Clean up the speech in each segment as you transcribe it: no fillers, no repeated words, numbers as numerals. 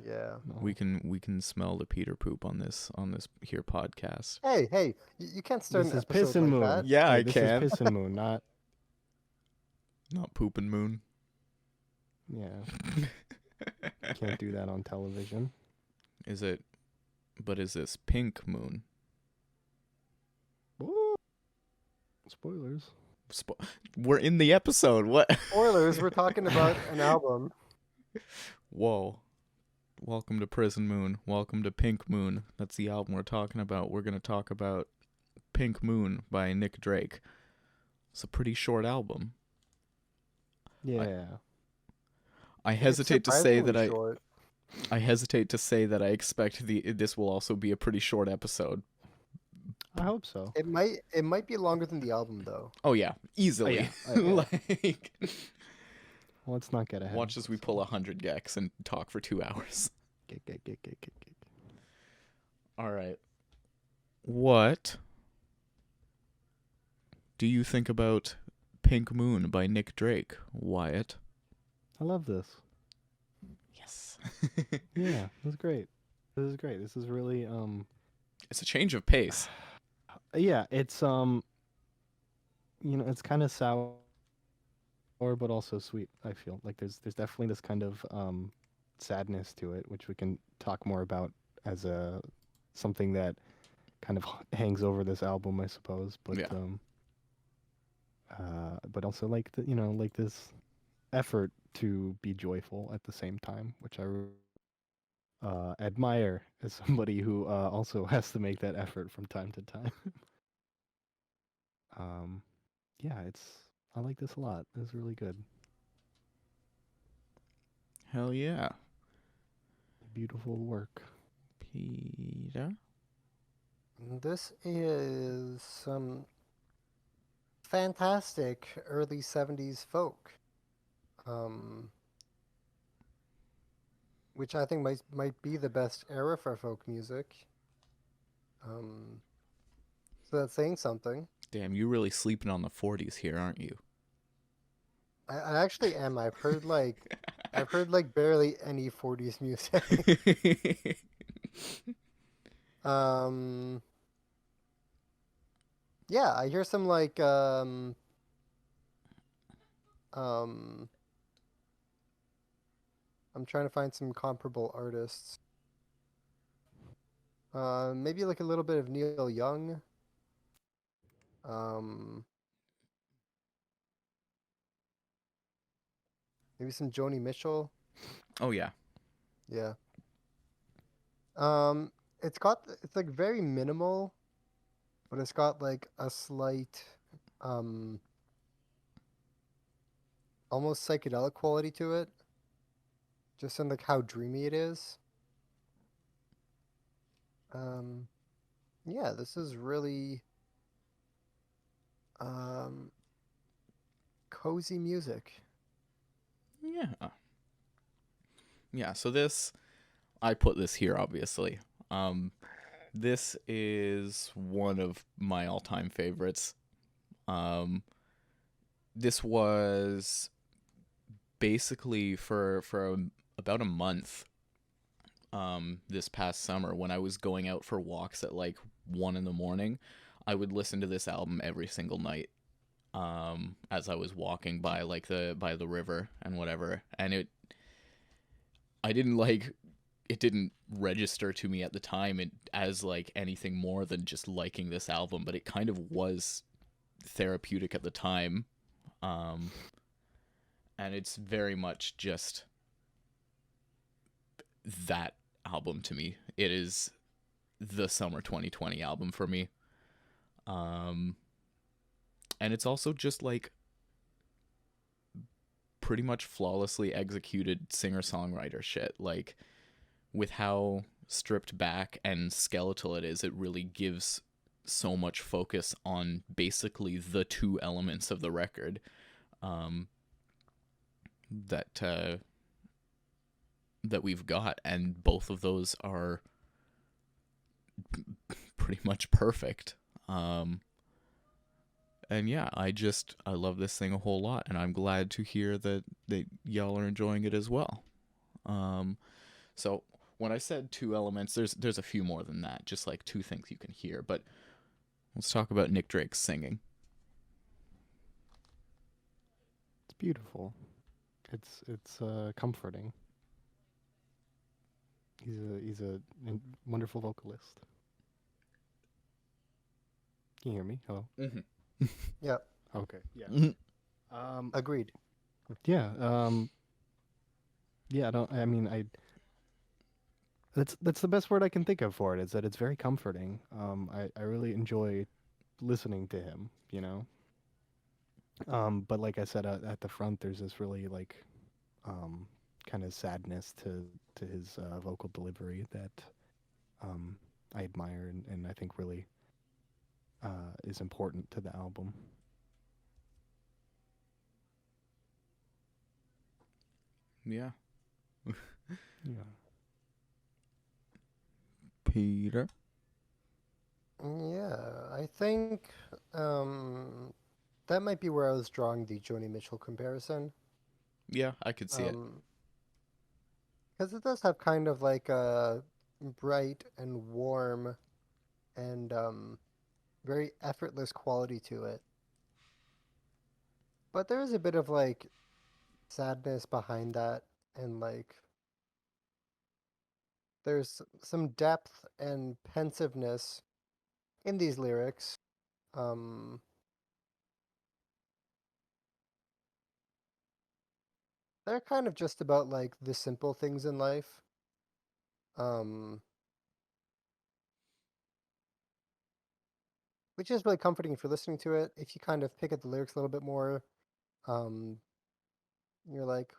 Yeah. No. We can smell the Peter poop on this here podcast. Hey, you can't start This an is episode Piss and like Moon. that. Yeah, I This can. is Piss and Moon, not Not Poop and Moon. yeah. Can't do that on television. Is it? But is this Pink Moon? Woo! Spoilers. We're in the episode. What? Spoilers, we're talking about an album. Whoa. Welcome to Prison Moon. Welcome to Pink Moon. That's the album we're talking about. We're going to talk about Pink Moon by Nick Drake. It's a pretty short album. Yeah. I hesitate to say that Short. I hesitate to say that I expect this will also be a pretty short episode. I hope so. It might be longer than the album though. Oh yeah, easily. Oh, yeah. Like, Well, let's not get ahead. watch as we pull 100 gex and talk for 2 hours. Get. All right. What do you think about Pink Moon by Nick Drake, Wyatt? I love this. Yes. Yeah, this is great. This is really It's a change of pace. yeah, it's it's kind of sour but also sweet. I feel like there's definitely this kind of sadness to it, which we can talk more about as a something that kind of hangs over this album, I suppose. But Yeah. but also like like this effort to be joyful at the same time, which I admire as somebody who also has to make that effort from time to time. Yeah, I like this a lot. It's really good. Hell yeah. Beautiful work. Peter? This is some fantastic early 70s folk. Which I think might be the best era for folk music. So that's saying something. Damn, you really sleeping on the 40s here, aren't you? I actually am. I've heard like barely any 40s music. Yeah, I hear some like I'm trying to find some comparable artists. Maybe like a little bit of Neil Young. Maybe some Joni Mitchell. Oh yeah. Yeah. It's like very minimal, but it's got like a slight almost psychedelic quality to it. Just in like how dreamy it is. Yeah, this is really cozy music. Yeah. Yeah, so I put this here obviously. This is one of my all-time favorites. This was basically for about a month this past summer when I was going out for walks at like 1 a.m. I would listen to this album every single night as I was walking by by the river and whatever, and it didn't register to me at the time as like anything more than just liking this album, but it kind of was therapeutic at the time. And it's very much just that album to me. It is the summer 2020 album for me. And it's also just like pretty much flawlessly executed singer-songwriter shit. Like with how stripped back and skeletal it is, it really gives so much focus on basically the two elements of the record. That we've got, and both of those are pretty much perfect. And yeah, I love this thing a whole lot, and I'm glad to hear that y'all are enjoying it as well. So when I said two elements, there's a few more than that, just like two things you can hear. But let's talk about Nick Drake's singing. It's beautiful. It's comforting. He's a wonderful vocalist. Can you hear me? Hello. Mm-hmm. Yep, Okay. Yeah. agreed. Yeah. Yeah. I don't. I mean, I. That's the best word I can think of for it. Is that it's very comforting. I really enjoy listening to him. You know. But like I said, at the front, there's this really like, um, kind of sadness to his vocal delivery that um I admire and I think really is important to the album. Yeah. Yeah. Peter. Yeah, I think um, that might be where I was drawing the Joni Mitchell comparison. Yeah, I could see it. Because it does have kind of like a bright and warm and very effortless quality to it. But there is a bit of like sadness behind that, and like there's some depth and pensiveness in these lyrics. Um, they're kind of just about like the simple things in life. Um, which is really comforting if you're listening to it. If you kind of pick at the lyrics a little bit more, um, you're like,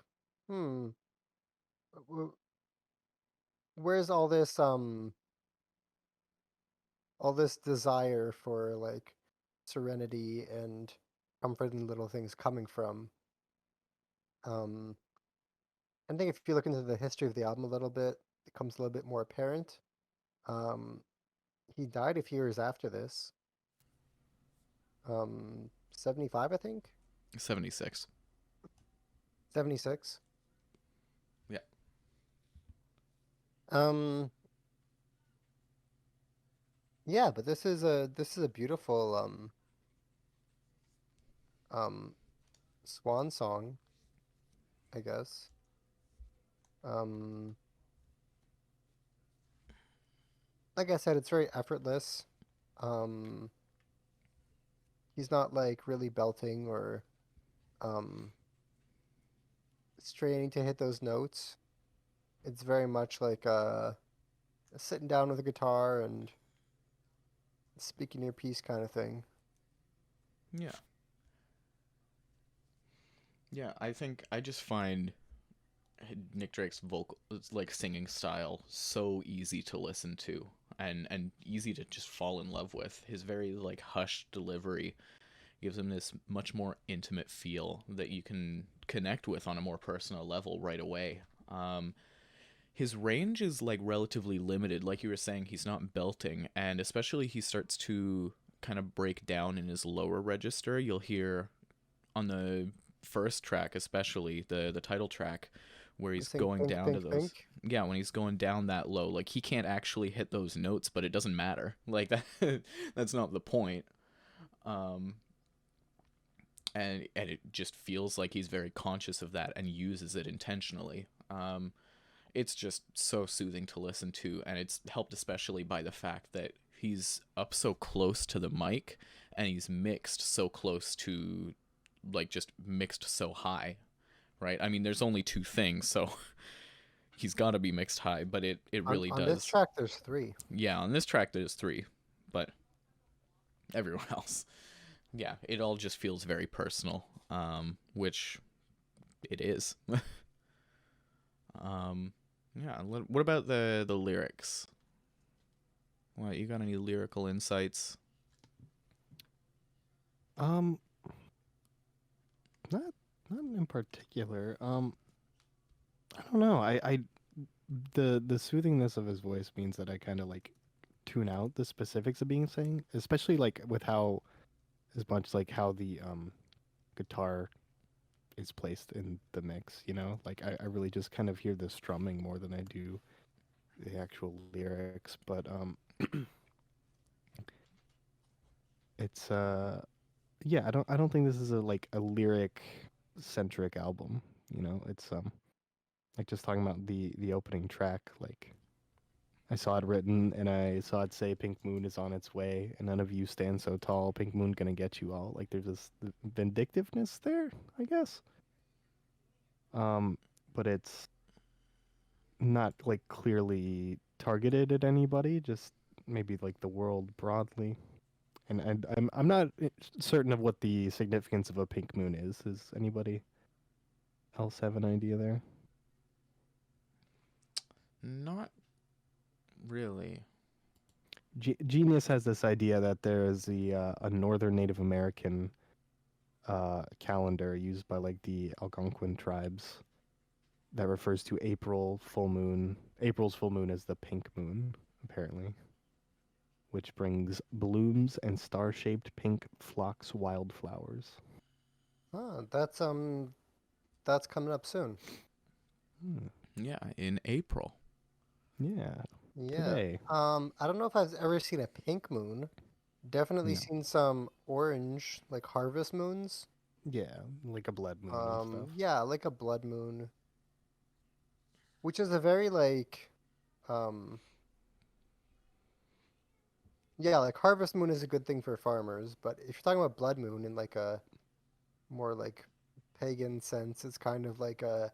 hmm, w- where's all this desire for like serenity and comfort in little things coming from? Um, I think if you look into the history of the album a little bit, it becomes a little bit more apparent. Um, he died a few years after this. 75, I think. 76. 76. Yeah. Um, yeah, but this is a beautiful um swan song, I guess. Um, like I said, it's very effortless. Um, he's not like really belting or um straining to hit those notes. It's very much like sitting down with a guitar and speaking your piece kind of thing. Yeah. Yeah, I think I just find Nick Drake's vocal, like singing style, so easy to listen to and easy to just fall in love with. His very like hushed delivery gives him this much more intimate feel that you can connect with on a more personal level right away. His range is like relatively limited, like you were saying. He's not belting, and especially he starts to kind of break down in his lower register. You'll hear on the first track, especially the title track, where he's Sing going think down to think those. think. Yeah, when he's going down that low, like he can't actually hit those notes, but it doesn't matter. Like that, that's not the point. Um, and it just feels like he's very conscious of that and uses it intentionally. It's just so soothing to listen to, and it's helped especially by the fact that he's up so close to the mic and he's mixed so close to, like, just mixed so high, right? I mean, there's only two things, so he's got to be mixed high, but it On really on this does. track, there's three. Yeah, on this track there's three, but everywhere else, yeah, it all just feels very personal, which it is. um, yeah. What about the lyrics? What, you got any lyrical insights? Um, not not in particular. I don't know. The soothingness of his voice means that I kind of like tune out the specifics of being saying, especially like with how as much like how the guitar is placed in the mix. You know, like I really just kind of hear the strumming more than I do the actual lyrics. But it's yeah, I don't think this is a like a lyric centric album. You know, it's like just talking about the opening track. Like I saw it written and I saw it say Pink Moon is on its way and none of you stand so tall. Pink Moon gonna get you all. Like there's this vindictiveness there, I guess. Um, but it's not like clearly targeted at anybody. Just maybe like the world broadly. And I'm not certain of what the significance of a pink moon is. Does anybody else have an idea there? Not really. Genius has this idea that there is a northern Native American calendar used by like the Algonquin tribes that refers to April full moon. April's full moon is the pink moon, apparently, which brings blooms and star-shaped pink phlox wildflowers. Oh, that's coming up soon. Hmm. Yeah, in April. Yeah, Yeah. today. I don't know if I've ever seen a pink moon. Definitely No. seen some orange, like harvest moons. Yeah, like a blood moon and stuff. Yeah, like a blood moon, which is a very like, um, yeah, like harvest moon is a good thing for farmers, but if you're talking about blood moon in like a more like pagan sense, it's kind of like a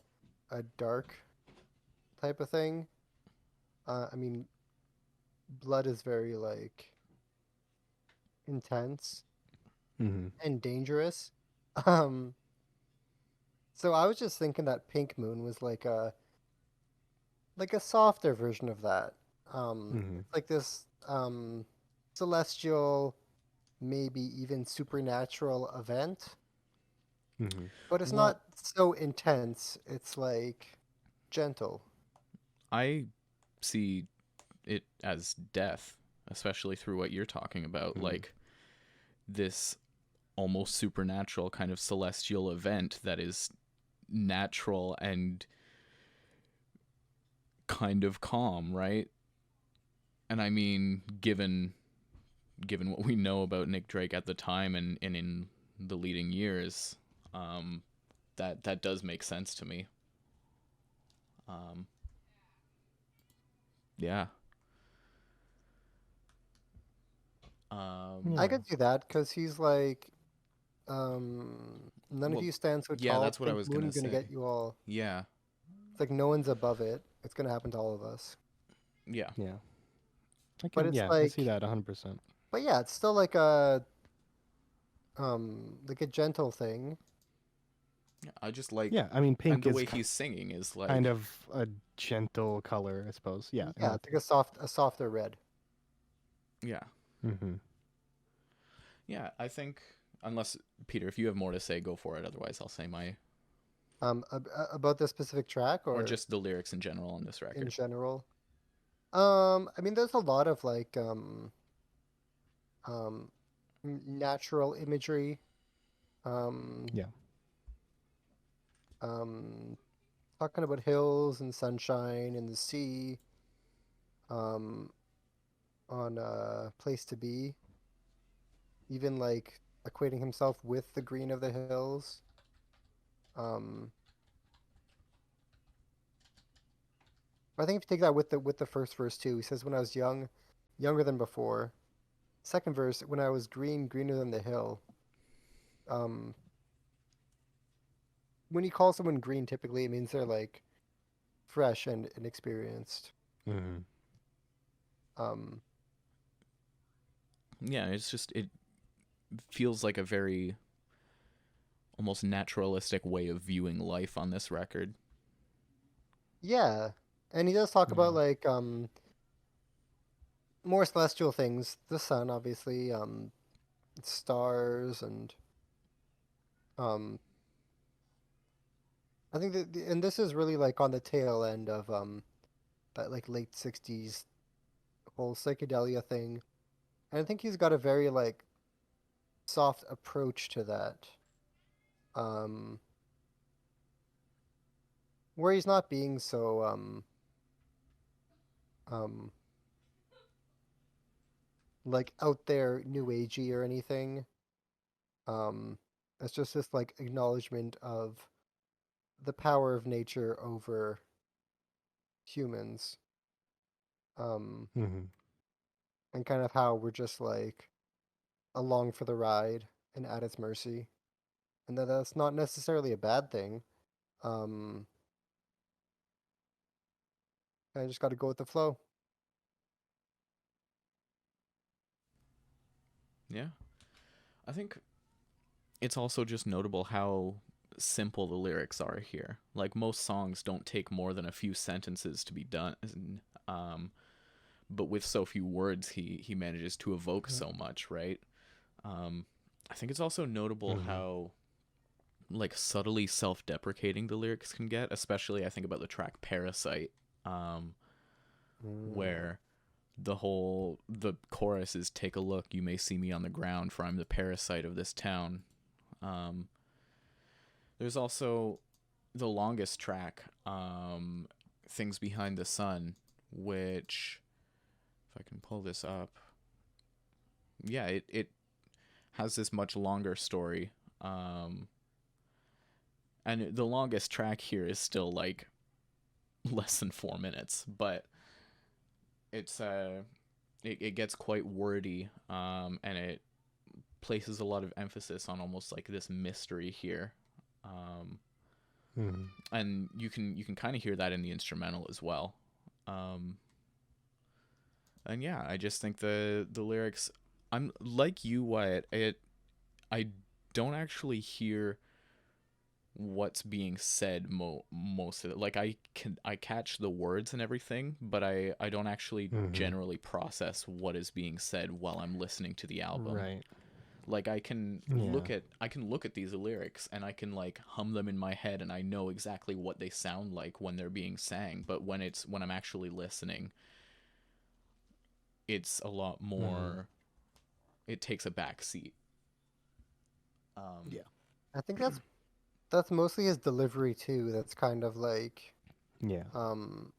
dark type of thing. I mean, blood is very like intense Mm-hmm. and dangerous. Um, so I was just thinking that pink moon was like a softer version of that. Mm-hmm. It's like this celestial, maybe even supernatural event, Mm-hmm. but it's Well, not so intense. It's like gentle. I see it as death, especially through what you're talking about, Mm-hmm. like this almost supernatural kind of celestial event that is natural and kind of calm, right? And I mean, given what we know about Nick Drake at the time and in the leading years, um, that does make sense to me. Um, yeah. I Yeah. Um, could see that because he's like, none of well, you stand so yeah, tall. that's what I Pink was moon gonna gonna say. get you all. Yeah, It's like no one's above it. It's gonna happen to all of us. yeah. Yeah. I But can. it's Yeah, I see like, that 100%. but yeah, it's still like a gentle thing. Yeah, I just like, Yeah, I mean, and pink the is way he's singing is kind like, of a gentle color, I suppose. Yeah. Yeah, it's like a softer red. yeah, Mm-hmm. yeah. I think unless Peter, if you have more to say, go for it. Otherwise, I'll say my About this specific track or or just the lyrics in general on this in record. general. I mean, there's a lot of like um, natural imagery. Um, Yeah. um, Talking about hills and sunshine and the sea. Um, on Place to Be. Even like equating himself with the green of the hills. Um, I think if you take that with the first verse too, he says, "When I was young, younger than before." Second verse, "When I was green, greener than the hill." Um, when you call someone green, typically it means they're like fresh and inexperienced. Mm-hmm. Um, Yeah, it's just it feels like a very almost naturalistic way of viewing life on this record. yeah, and he does talk Yeah. about like more celestial things, the sun, obviously, stars, and um, I think that, and this is really like on the tail end of that like late '60s whole psychedelia thing, and I think he's got a very like soft approach to that. Um, where he's not being so um like out there new agey or anything. Um, it's just this like acknowledgement of the power of nature over humans. Um, Hmm. and kind of how we're just like along for the ride and at its mercy, and that's not necessarily a bad thing. Um, I just got to go with the flow. Yeah. I think it's also just notable how simple the lyrics are here. Like most songs don't take more than a few sentences to be done. Um, but with so few words, he manages to evoke Yeah. so much, right? Um, I think it's also notable Hmm. how like subtly self-deprecating the lyrics can get, especially I think about the track Parasite, um, Mm. where the chorus is take a look, you may see me on the ground, for I'm the parasite of this town. Um, there's also the longest track, Things Behind the Sun, which, if I can pull this up, yeah, it has this much longer story. Um, and the longest track here is still like less than 4 minutes, but it's it gets quite wordy, and it places a lot of emphasis on almost like this mystery here. Um, Hmm. and you can kind of hear that in the instrumental as well. Um, and yeah, I just think the lyrics. I'm like you, Wyatt. I don't actually hear what's being said most of it. Like I catch the words and everything, but I don't actually Hmm. generally process what is being said while I'm listening to the album. Right. Like Yeah. I can look at these lyrics and I can like hum them in my head and I know exactly what they sound like when they're being sang, but when I'm actually listening, it's a lot Hmm. more, it takes a back seat. Um Yeah. I think that's mostly his delivery too. That's kind of like Yeah. um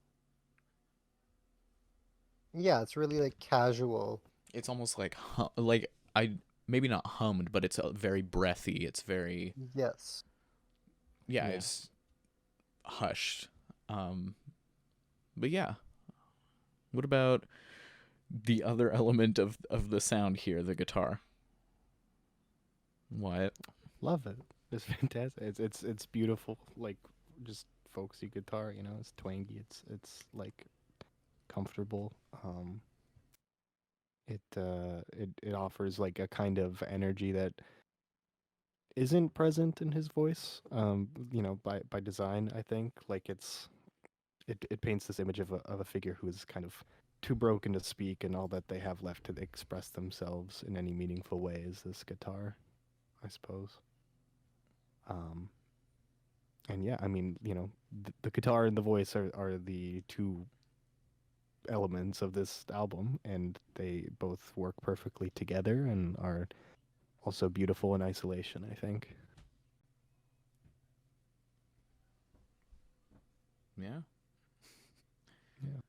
yeah, it's really like casual. it's almost like like I maybe not hummed, but it's very breathy. It's very, Yes. yeah, Yeah. it's hushed. Um but yeah, what about the other element of the sound here, the guitar? What? Love it. It's fantastic. It's beautiful. Like just folksy guitar. You know, it's twangy. It's like comfortable. It offers like a kind of energy that isn't present in his voice. You know, by design, I think. Like it paints this image of a figure who is kind of too broken to speak, and all that they have left to express themselves in any meaningful way is this guitar, I suppose. Um, and yeah, I mean, you know, the guitar and the voice are the two elements of this album, and they both work perfectly together and are also beautiful in isolation, I think. Yeah. Yeah.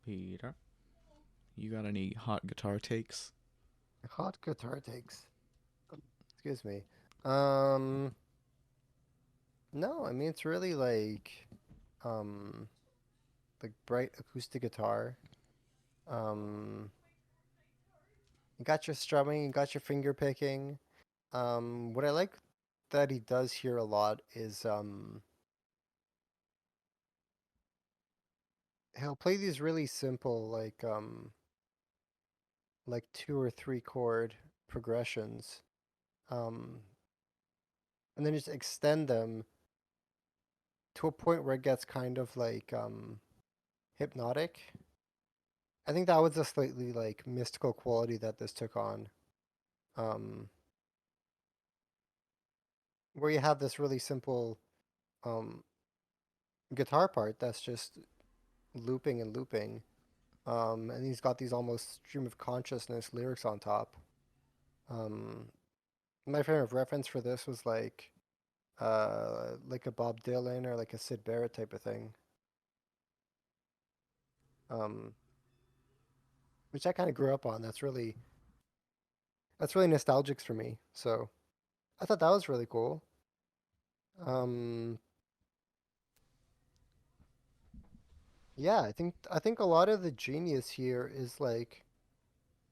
Peter, you got any hot guitar takes? Hot guitar takes. Excuse me. Um, no, I mean it's really um like bright acoustic guitar. Um, you got your strumming, you got your finger picking. What I like that he does here a lot is he'll play these really simple like two or three chord progressions. Um, and then just extend them to a point where it gets kind of hypnotic. I think that was a slightly like mystical quality that this took on. Um, where you have this really simple um guitar part that's just looping and looping. And he's got these almost stream of consciousness lyrics on top. Um, my frame of reference for this was like like a Bob Dylan or like a Sid Barrett type of thing. Um, which I kind of grew up on. That's really nostalgic for me. So I thought that was really cool. Um, yeah, I think a lot of the genius here is like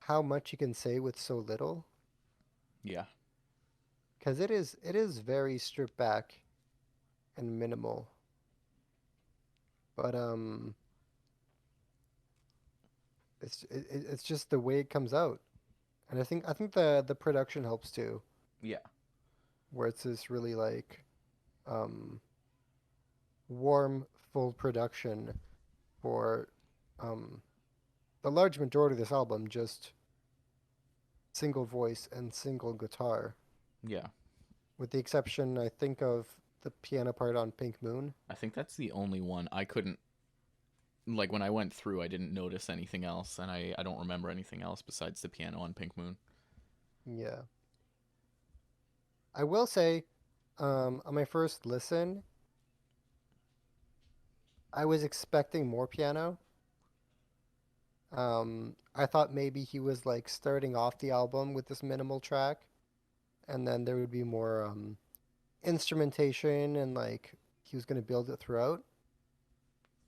how much you can say with so little, Yeah. because it is very stripped back and minimal. But it's just the way it comes out, and I think the production helps too, Yeah. where it's this really like um warm, full production for um the large majority of this album, just single voice and single guitar, Yeah. with the exception, I think, of the piano part on Pink Moon. I think that's the only one I couldn't, like, when I went through, I didn't notice anything else, and I don't remember anything else besides the piano on Pink Moon. Yeah. I will say, on my first listen, I was expecting more piano. I thought maybe he was like starting off the album with this minimal track, and then there would be more instrumentation and like he was going to build it throughout.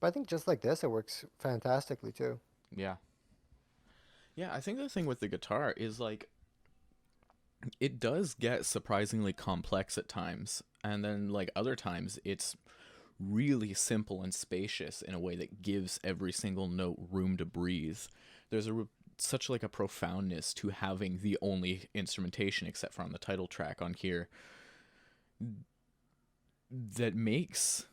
But I think just like this, it works fantastically too. Yeah. Yeah, I think the thing with the guitar is like it does get surprisingly complex at times, and then like other times it's really simple and spacious in a way that gives every single note room to breathe. There's such like a profoundness to having the only instrumentation except for on the title track on here that makes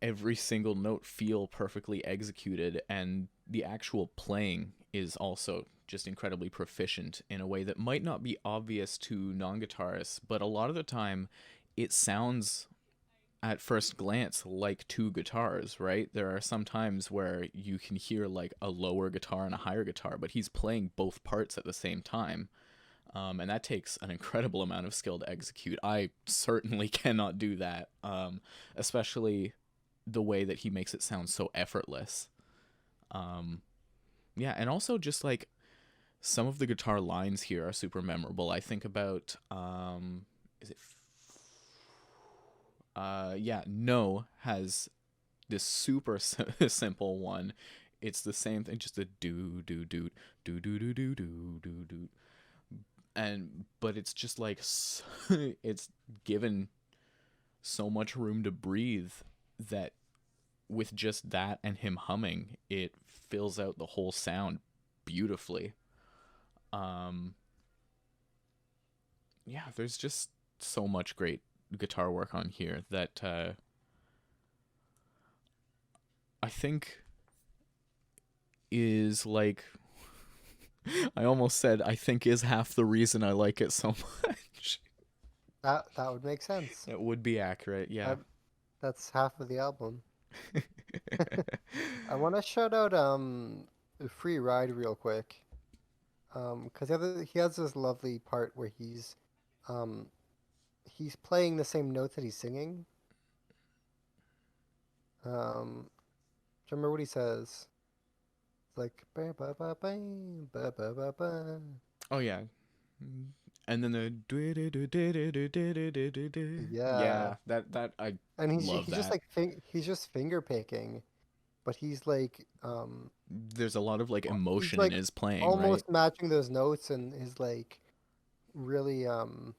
every single note feel perfectly executed, and the actual playing is also just incredibly proficient in a way that might not be obvious to non-guitarists, but a lot of the time it sounds at first glance like two guitars, right? There are some times where you can hear like a lower guitar and a higher guitar, but he's playing both parts at the same time. And that takes an incredible amount of skill to execute. I certainly cannot do that, especially the way that he makes it sound so effortless. Um, yeah, and also just like some of the guitar lines here are super memorable. I think about is it yeah, No has this super simple one. It's the same thing, just a do do do do do do do do do do, and but it's just like it's given so much room to breathe that with just that and him humming, it fills out the whole sound beautifully. Um, yeah, there's just so much great guitar work on here that I think is like I almost said I think is half the reason I like it so much. That would make sense. That would be accurate, yeah. That that's half of the album. I want to shout out Free Ride real quick. Because he has this lovely part where um he's playing the same notes that he's singing. Do you remember what he says? It's like ba ba ba ba ba ba ba ba. Oh yeah. And then the Yeah, yeah, that I and love he's just that. like he's just finger picking, but he's like There's a lot of like he's emotion in like his playing, right? almost matching those notes and his like really um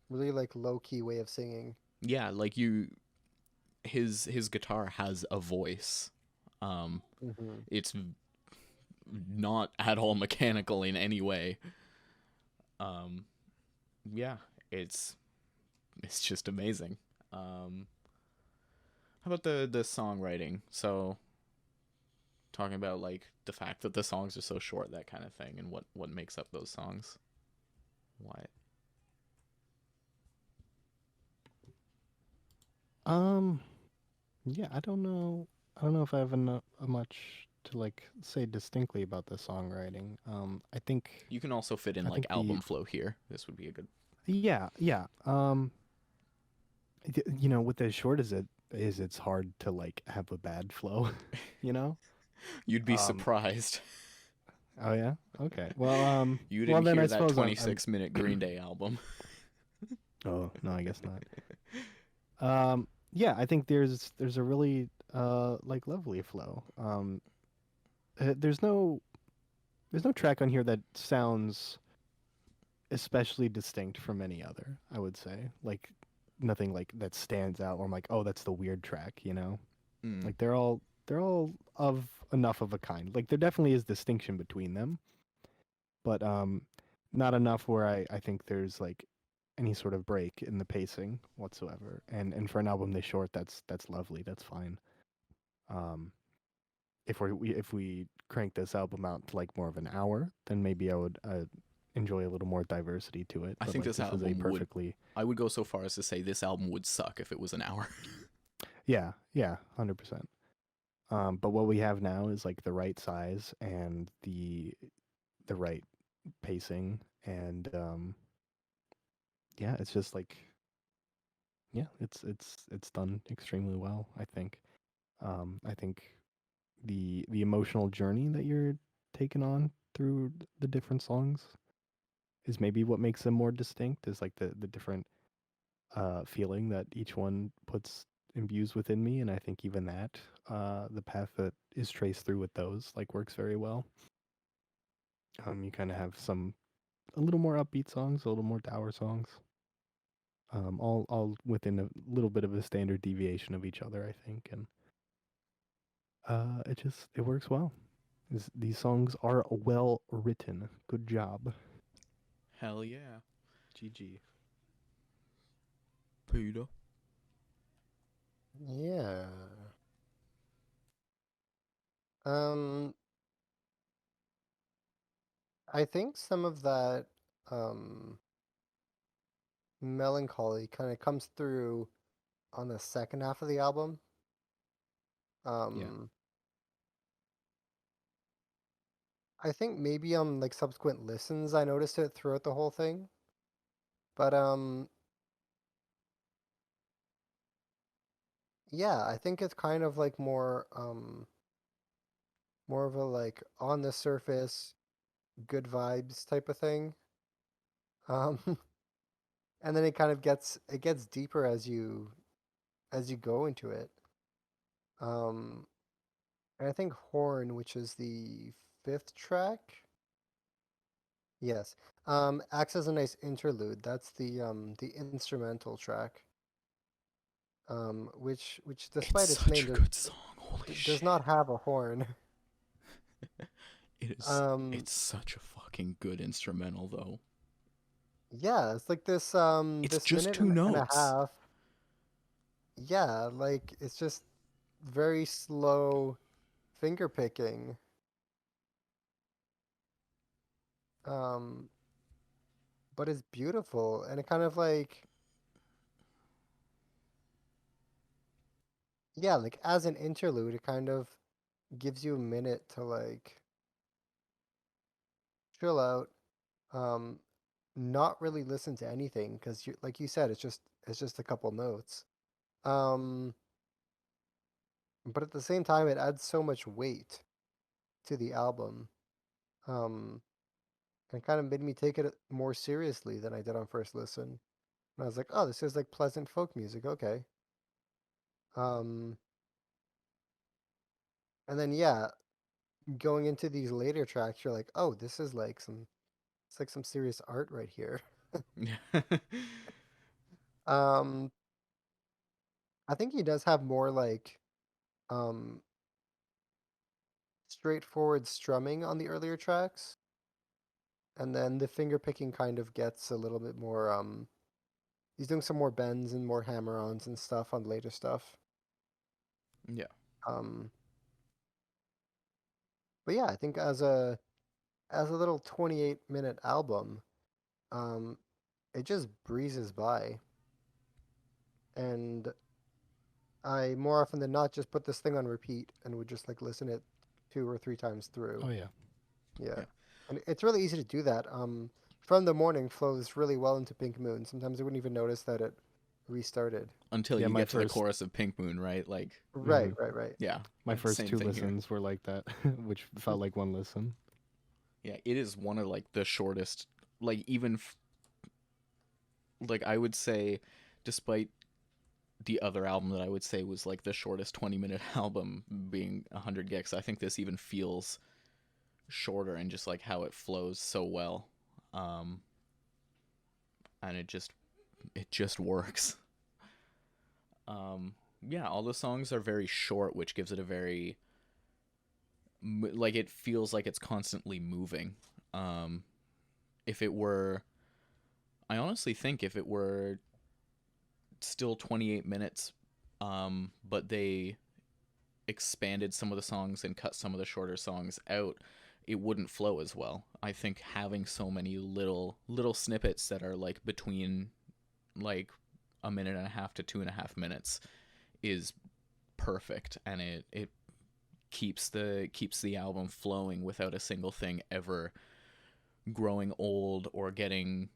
really like low key way of singing. Yeah, like his guitar has a voice. Um Hmm. it's not at all mechanical in any way. Um yeah, it's it's just amazing. How about the songwriting? So talking about like the fact that the songs are so short, that kind of thing, and what makes up those songs. Why? Um, yeah, I don't know. I don't know if I have enough much to like say distinctly about the songwriting. I think You can also fit in I like think the album flow here. This would be a good Yeah, yeah. You know, with as short as it is, it's hard to like have a bad flow. You know. You'd be Um. surprised. Oh yeah. Okay. Well. You Well, didn't then hear I that suppose I'm. 26-minute Green Day album. Oh no, I guess not. Yeah, I think there's a really like lovely flow. There's no track on here that sounds especially distinct from any other. I would say like nothing like that stands out. Or I'm like, oh, that's the weird track. You know, Mm. like they're all of enough of a kind. Like there definitely is distinction between them, but not enough where I think there's like any sort of break in the pacing whatsoever. And for an album this short, that's lovely. That's fine. Um, if we crank this album out to like more of an hour, then maybe I would enjoy a little more diversity to it. I But think like this this is a album would. perfectly I would go so far as to say this album would suck if it was an hour. yeah 100%. But what we have now is like the right size and the right pacing and yeah, it's just like yeah, it's done extremely well. I think the emotional journey that you're taken on through the different songs is maybe what makes them more distinct. Is like the different feeling that each one puts imbues within me, and I think even that the path that is traced through with those like works very well. You kind of have some a little more upbeat songs, a little more dour songs, all within a little bit of a standard deviation of each other, I think, and it works well. These songs are well written. Good job. Hell yeah. GG. Peter. Yeah. Um, I think some of that um melancholy kind of comes through on the second half of the album. Yeah. Um, I think maybe on like subsequent listens I noticed it throughout the whole thing. But yeah, I think it's kind of like more of a like on the surface good vibes type of thing. Um and then it gets deeper as you go into it. Um and I think Horn, which is the fifth track, yes, acts as a nice interlude. That's the instrumental track. Which It's despite its such name a good song. Holy does shit. not have a horn. It is. Um, It's such a fucking good instrumental, though. yeah, it's like this It's this just minute two and a notes. half. Yeah, like it's just very slow finger picking. Um, but it's beautiful and it kind of like yeah, like as an interlude, it kind of gives you a minute to like chill out, um, not really listen to anything because you like you said, it's just a couple notes. Um, but at the same time, it adds so much weight to the album. Um, and kind of made me take it more seriously than I did on first listen. And I was like, oh, this is like pleasant folk music. Okay. Um, and then yeah, going into these later tracks, you're like, oh, this is like it's like some serious art right here. Um, I think he does have more like um straightforward strumming on the earlier tracks, and then the finger picking kind of gets a little bit more he's doing some more bends and more hammer-ons and stuff on later stuff. Yeah. Um, but yeah, I think as a little 28-minute album, um, it just breezes by, and I more often than not just put this thing on repeat and would just like listen it 2 or 3 times through. Oh yeah. Yeah, Yeah. and it's really easy to do that. From the Morning flows really well into Pink Moon. Sometimes I wouldn't even notice that it restarted. Until Yeah, you my get to the first- chorus of Pink Moon, right? Like, Right, right. yeah. My first same 2 thing here. listens were like that, which felt like 1 listen. Yeah, it is one of like the shortest, like like I would say, despite the other album that I would say was like the shortest 20-minute album being 100 gigs, I think this even feels shorter and just like how it flows so well. And it just works. Yeah, all the songs are very short, which gives it a very like it feels like it's constantly moving. If it were, I honestly think if it were still 28 minutes, but they expanded some of the songs and cut some of the shorter songs out, it wouldn't flow as well. I think having so many little snippets that are like between like a minute and a half to 2.5 minutes is perfect, and it keeps the album flowing without a single thing ever growing old or getting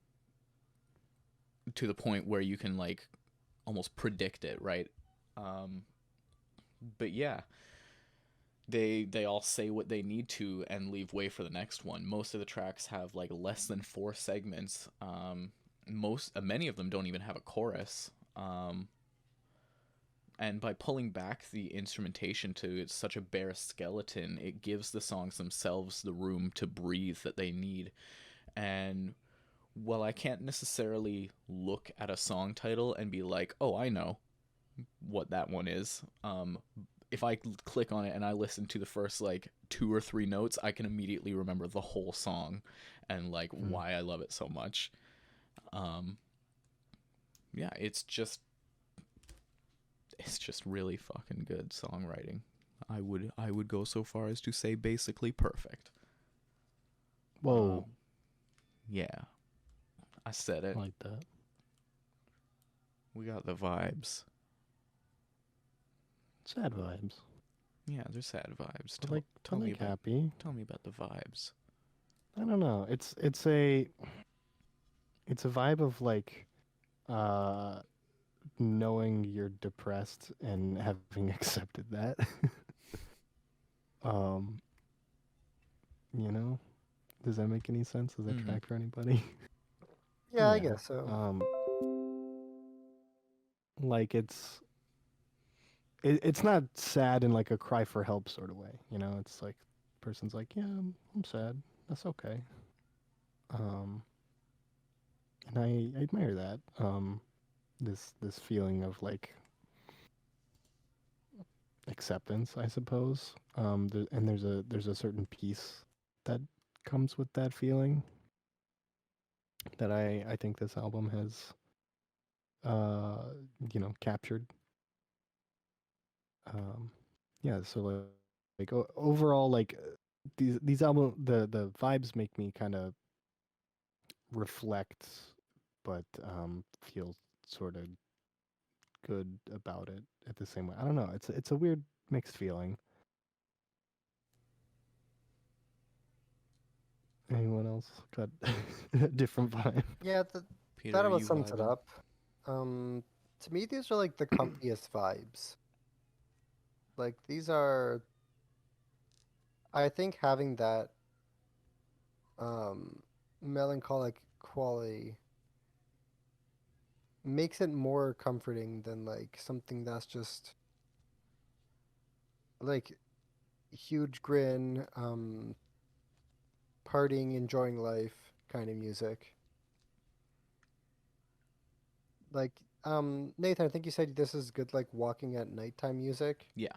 to the point where you can like almost predict it, right? But yeah, they all say what they need to and leave way for the next one. Most of the tracks have like less than 4 segments. Many of them don't even have a chorus. And by pulling back the instrumentation to such a bare skeleton, it gives the songs themselves the room to breathe that they need. And while I can't necessarily look at a song title and be like, oh, I know what that one is, if I click on it and I listen to the first like 2 or 3 notes, I can immediately remember the whole song and like why I love it so much. Yeah, it's just really fucking good songwriting. I would go so far as to say basically perfect. Whoa, Yeah, I said it. I like that. We got the vibes. Sad vibes. Yeah, they're sad vibes. I like, tell I me like about happy. tell me about the vibes. I don't know. It's a vibe of like knowing you're depressed and having accepted that. You know? Does that make any sense? Does that Mhm. track for anybody? Yeah, I Yeah. guess so. Like it's not sad in like a cry for help sort of way, you know? It's like person's like, yeah, I'm sad. That's okay. And I admire that. This feeling of like acceptance, I suppose. And there's a certain peace that comes with that feeling that I think this album has captured. Yeah, so overall, like these album the vibes make me kind of reflect, but feel sort of good about it at the same way. I don't know. It's a weird mixed feeling. Anyone else got a different vibe? Yeah, Peter, that are about you sums it vibing? up. To me, these are like the comfiest vibes. Like these are, I think, having that um, melancholic quality makes it more comforting than like something that's just like huge grin, partying, enjoying life kind of music. Like, Nathan, I think you said this is good like walking at nighttime music. Yeah.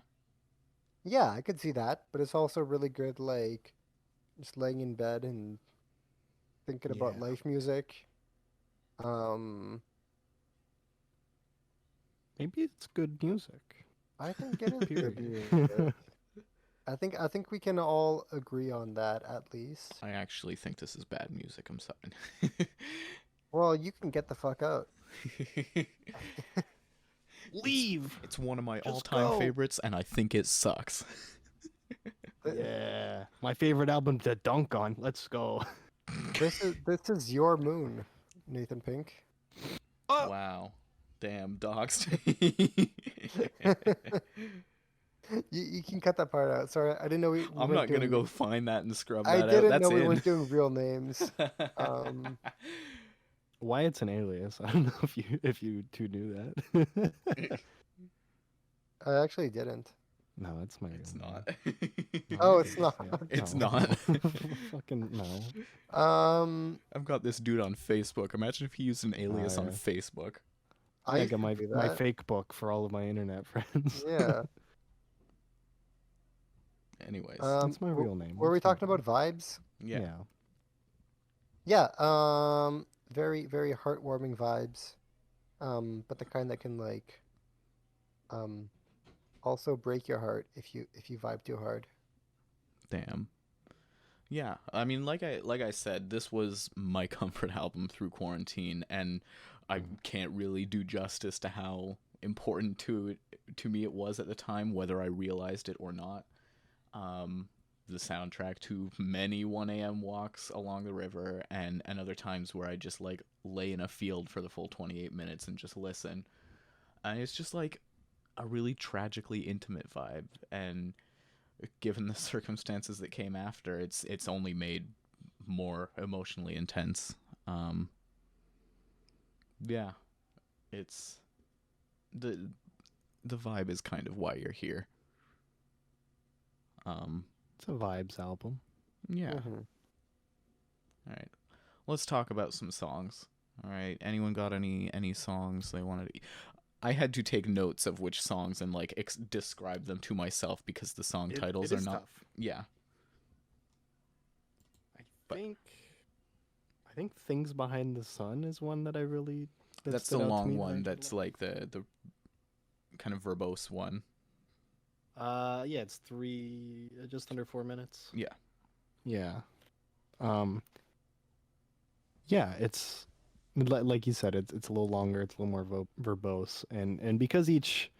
Yeah, I could see that, but it's also really good like just laying in bed and thinking about Yeah. life music. Um, Maybe it's good music. I think it is good Period. music. I think we can all agree on that at least. I actually think this is bad music. I'm sorry. Well, you can get the fuck out. Leave. It's one of my Just all-time go. favorites, and I think it sucks. Yeah, my favorite album to dunk on. Let's go. This is your moon, Nathan Pink. Oh! Wow. Damn, doxed. You can cut that part out. Sorry, I didn't know we I'm weren't not gonna doing. go find that and scrub I that out. didn't know That's we in. weren't doing real names. Um, Why it's an alias? I don't know if you two knew that. I actually didn't. No, that's my. It's real not. name. No, Oh, it it's is, not. yeah. It's No, not. no. Fucking no. I've got this dude on Facebook. Imagine if he used an alias on yeah. Facebook. I used got to my do my that. fake book for all of my internet friends. Yeah. Anyways, That's my real name. Were we That's no talking about problem. vibes? yeah. Yeah. Very very heartwarming vibes. But the kind that can like, um, also break your heart if you vibe too hard. Damn. Yeah, I mean, like I said, this was my comfort album through quarantine, and I can't really do justice to how important to me it was at the time, whether I realized it or not. The soundtrack to many 1 a.m. walks along the river, and other times where I just like lay in a field for the full 28 minutes and just listen. And it's just like a really tragically intimate vibe, and given the circumstances that came after, it's only made more emotionally intense. Um, yeah, it's the the vibe is kind of why you're here. Um, It's a vibes album. yeah. Mhm. All right, let's talk about some songs. All right, anyone got any songs they wanted to? I had to take notes of which songs and like describe them to myself because the song titles are not. Tough. Yeah, I But- think I think Things Behind the Sun is one that I really that's stood the out to long me one. very- That's like the kind of verbose one. yeah, it's just under 4 minutes. Yeah. Yeah. Um yeah, it's like you said, it's a little longer, it's a little more verbose, and because each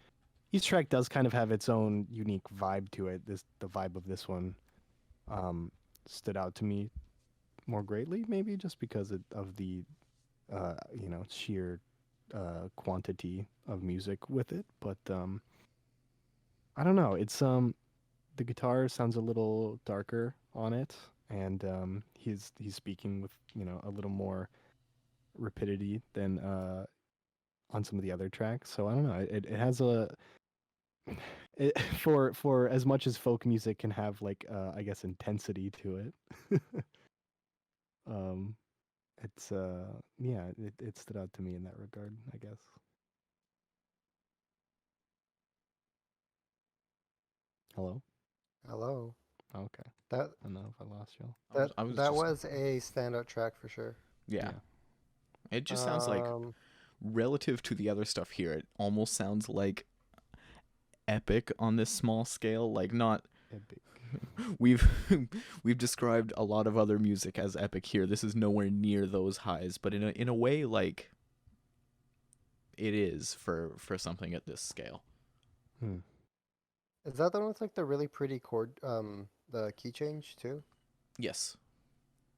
track does kind of have its own unique vibe to it, the vibe of this one stood out to me more greatly, maybe just because of the sheer quantity of music with it. But I don't know, it's the guitar sounds a little darker on it, and he's speaking with a little more rapidity than on some of the other tracks. So I don't know, it has a for as much as folk music can have like I guess intensity to it. um it's yeah, it stood out to me in that regard, I guess. Hello. Hello. Okay, That I don't know if I lost y'all. that I was that just was a standout track for sure. yeah. It just sounds like relative to the other stuff here, it almost sounds like epic on this small scale. Like not Epic. we've we've described a lot of other music as epic here. This is nowhere near those highs, but in a way like it is for something at this scale. Is that the one with like the really pretty chord, the key change too? Yes.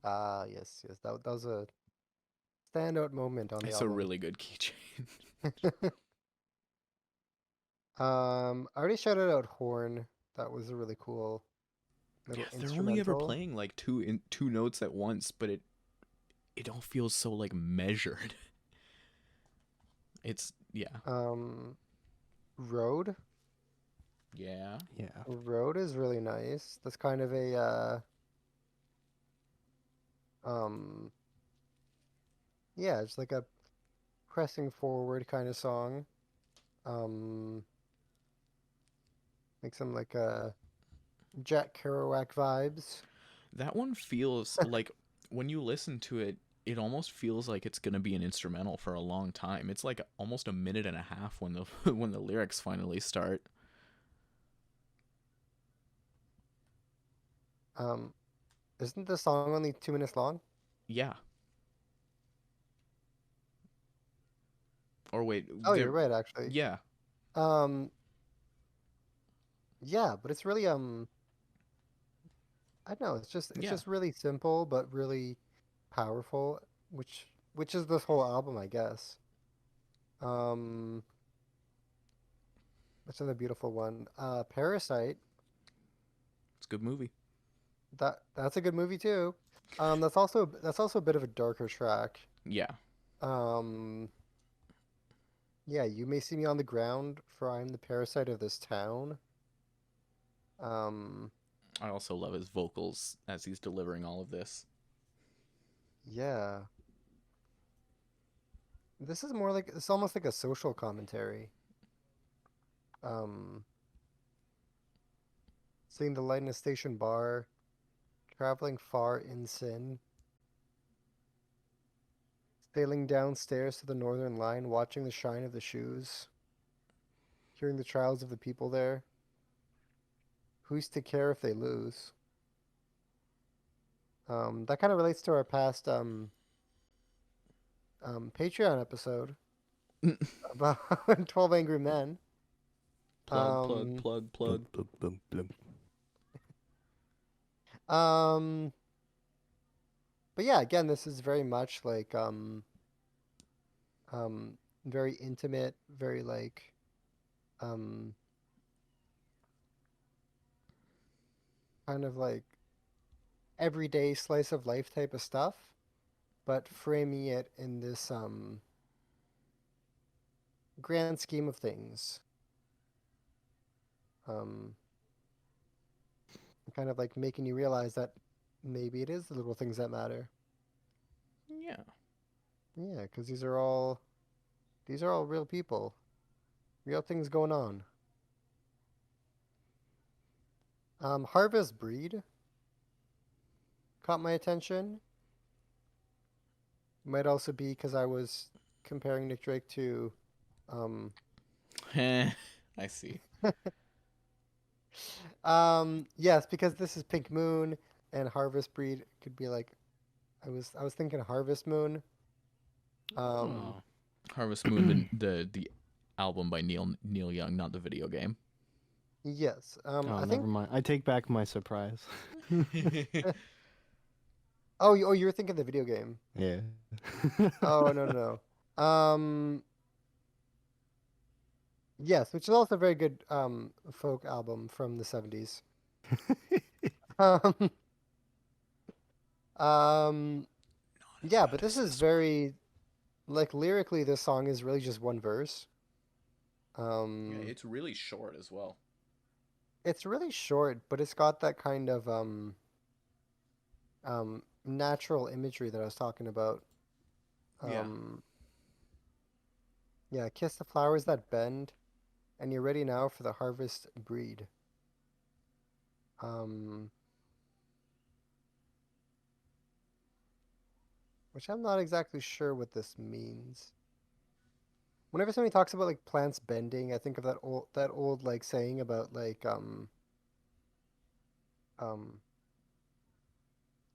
Ah, yes, yes. That was a standout moment on the It's a album. really good keychain. I already shouted out Horn. That was a really cool little Yeah, they're only ever instrumental. playing like two notes at once, but it all feels so like measured. It's yeah. Road. Yeah. Yeah. Road is really nice. That's kind of a yeah, it's like a pressing forward kind of song. Makes some like Jack Kerouac vibes. That one feels like when you listen to it, it almost feels like it's gonna be an instrumental for a long time. It's like almost a minute and a half when the when the lyrics finally start. Isn't the song only 2 minutes long? Yeah. Or wait, Oh, you're right, actually. Yeah. Yeah, but it's really I don't know, it's Yeah. just really simple, but really powerful, which is this whole album, I guess. Um, what's another beautiful one? Parasite. It's a good movie. That's a good movie too. That's also a bit of a darker track. Yeah. Um, yeah, you may see me on the ground, for I am the parasite of this town. Um, I also love his vocals as he's delivering all of this. yeah. This is more like it's almost like a social commentary. Um, seeing the light in a station bar, traveling far in sin, sailing downstairs to the northern line, watching the shine of the shoes, hearing the trials of the people there. Who's to care if they lose? That kind of relates to our past Patreon episode about 12 Angry Men. Plug, plug, plug. Blum, blum, blum, blum. Um, but yeah, again, this is very much like very intimate, very like um kind of like everyday slice of life type of stuff, but framing it in this grand scheme of things. Um, kind of like making you realize that maybe it is the little things that matter. Yeah. Yeah, because these are all real people, real things going on. Harvest Breed caught my attention. Might also be because I was comparing Nick Drake to, um, I see. yes, because this is Pink Moon and Harvest Breed could be like, I was thinking Harvest Moon. Oh. Harvest Moon, the album by Neil Young, not the video game. Yes. Oh, I never think. mind. I take back my surprise. Oh, you were thinking the video game. Yeah. Oh, no, no, no. Yes, which is also a very good folk album from the 70s. Um, um, yeah, but this is very like lyrically this song is really just one verse. Yeah, Um, it's really short as well. it's really short, but it's got that kind of natural imagery that I was talking about. Yeah. Um, yeah, kiss the flowers that bend, and you're ready now for the harvest breed. Um, which I'm not exactly sure what this means. Whenever somebody talks about like plants bending, I think of that old like saying about like um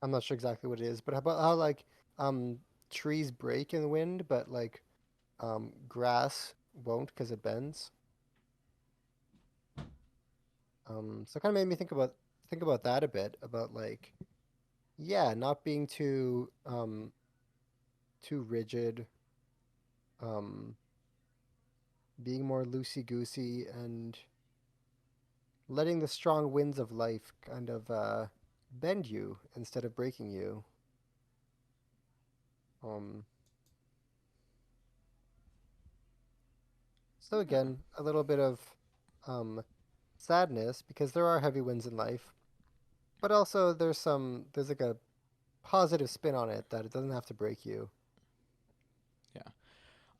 I'm not sure exactly what it is, but about how like um trees break in the wind, but like grass won't because it bends. So it kind of made me think about that a bit about like yeah, not being too rigid, um being more loosey goosey and letting the strong winds of life kind of bend you instead of breaking you. Um, so Yeah. again, a little bit of um, sadness because there are heavy winds in life, but also there's like a positive spin on it that it doesn't have to break you. Yeah.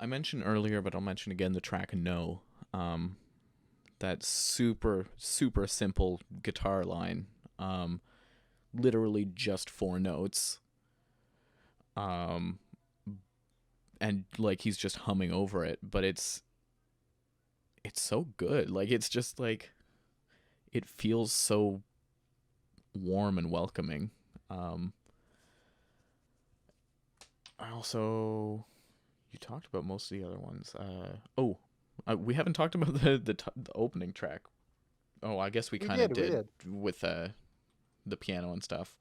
I mentioned earlier, but I'll mention again the track No. Um, that super, super simple guitar line. Literally just 4 notes. Um, and like he's just humming over it, but it's so good. Like it's just like it feels so warm and welcoming. Um, I also you talked about most of the other ones. We haven't talked about the opening track. Oh, I guess we kind of We did did. with the piano and stuff.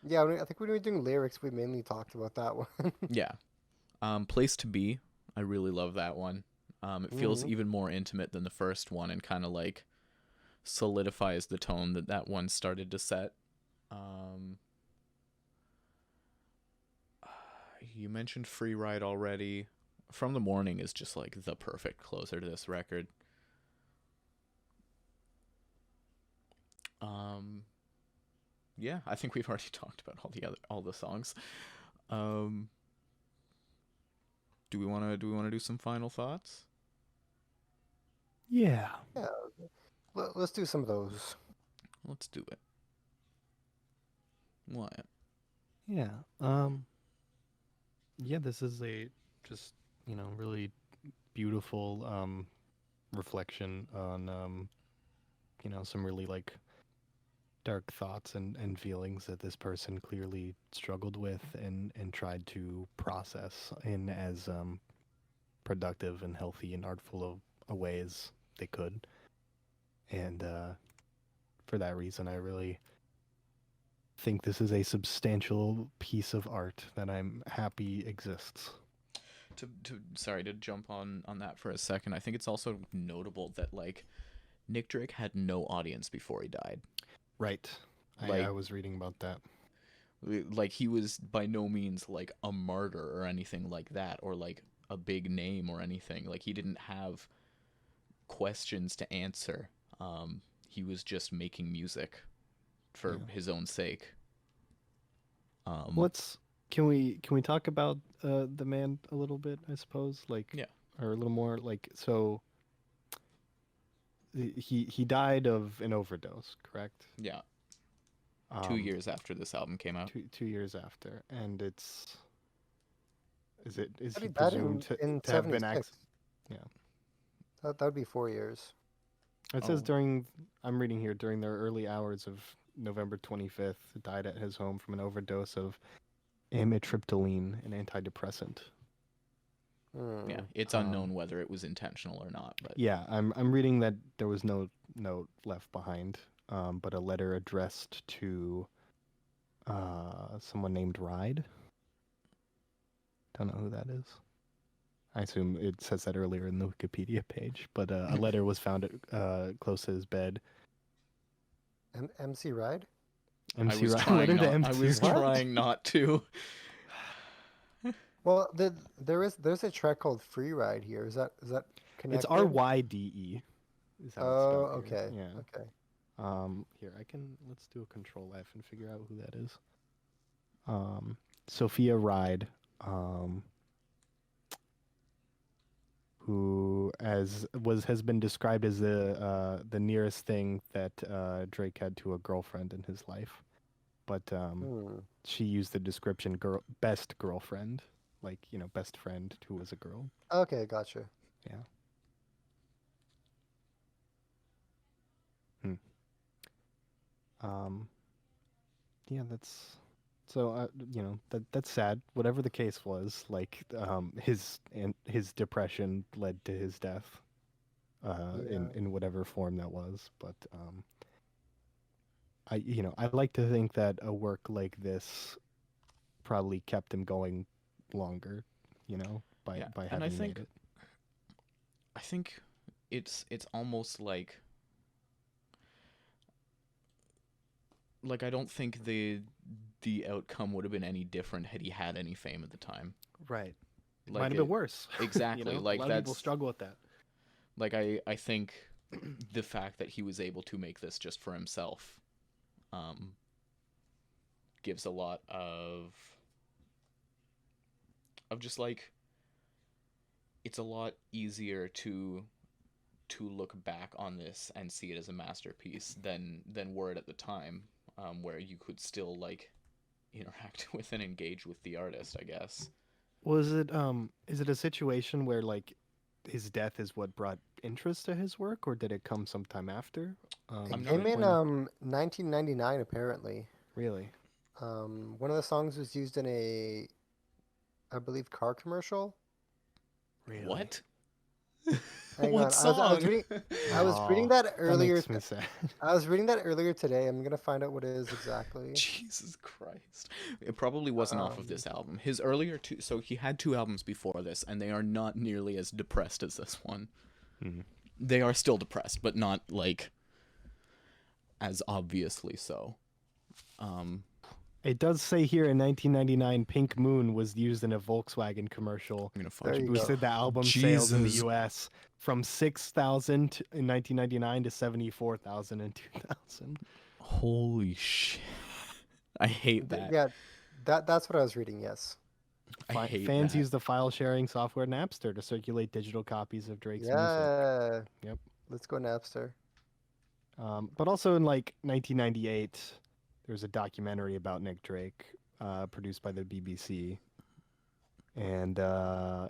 Yeah, I think when we were doing lyrics, we mainly talked about that one. Yeah. Place to Be. I really love that one. It feels Mhm. even more intimate than the first one and kind of like solidifies the tone that that one started to set. Um, you mentioned Free Ride already. From the Morning is just like the perfect closer to this record. Um, yeah, I think we've already talked about all the songs. Um, do we wanna do some final thoughts? Yeah. Yeah, let's do some of those. Let's do it. What? Yeah. Yeah, this is a just, really beautiful reflection on some really like dark thoughts and feelings that this person clearly struggled with and tried to process in as productive and healthy and artful of a way as they could. And for that reason, I really think this is a substantial piece of art that I'm happy exists. To sorry to jump on that for a second. I think it's also notable that like Nick Drake had no audience before he died. Right. I Like was reading about that. like he was by no means like a martyr or anything like that or like a big name or anything. Like he didn't have questions to answer. He was just making music for Yeah. his own sake. Um, Let's can we talk about the man a little bit, I suppose, like yeah, or a little more like so he died of an overdose, correct? yeah. 2 Um years after this album came out. 2 years after, and is But he he died presumed in to have been 76. yeah. That would be 4 years. It says Oh, during I'm reading here during the early hours of November 25th, died at his home from an overdose of amitriptyline, an antidepressant. yeah. Hmm. It's Um, unknown whether it was intentional or not, but yeah, I'm reading that there was no note left behind, but a letter addressed to someone named Ride. Don't know who that is. I assume it says that earlier in the Wikipedia page, but a letter was found close to his bed. MC Ride? I MC was Ride trying letter to not. I MC was Ride. What? trying not to. Well, there's a track called Free Ride here. Is that It's connected? RYDE. Is how it's spelled Oh, here. okay. Yeah. Okay. Here let's do a control F and figure out who that is. Sophia Ride, um, who has been described as the nearest thing that Drake had to a girlfriend in his life, but Hmm. she used the description best girlfriend, like best friend who was a girl. Okay, gotcha. Yeah. Hmm. Um, yeah, that's so that's sad. Whatever the case was, like his depression led to his death, Yeah. in whatever form that was. But I like to think that a work like this probably kept him going longer, by Yeah, and having made it. I think it's almost like I don't think the outcome would have been any different had he had any fame at the time. Right. It might Like have been it worse. exactly. A Like lot of people that's struggle with that. like I think the fact that he was able to make this just for himself um gives a lot of just like it's a lot easier to look back on this and see it as a masterpiece than were it at the time, where you could still like interact with and engage with the artist, I guess. Was it is it a situation where like his death is what brought interest to his work, or did it come sometime after? It I'm not came in When 1999 apparently. really? One of the songs was used in I believe, car commercial. Really? what? Hang What on. song? I was reading that That earlier. makes me sad. I was reading that earlier today. I'm gonna find out what it is exactly. Jesus Christ. It probably wasn't off of Um, this album. His earlier two, so he had two albums before this, and they are not nearly as depressed as this one. Mhm. They are still depressed, but not like as obviously so. It does say here in 1999, Pink Moon was used in a Volkswagen commercial, I'm gonna There find you you. go. boosted the album sales in the Jesus. U.S. from 6,000 in 1999 to 74,000 in 2000. Holy shit. I hate that. Yeah, that's what I was reading. Yes. I hate Fans that. use the file sharing software Napster to circulate digital copies of Drake's music. Yeah. Yep. Let's go Napster. But also in like 1998, there was a documentary about Nick Drake, produced by the BBC. And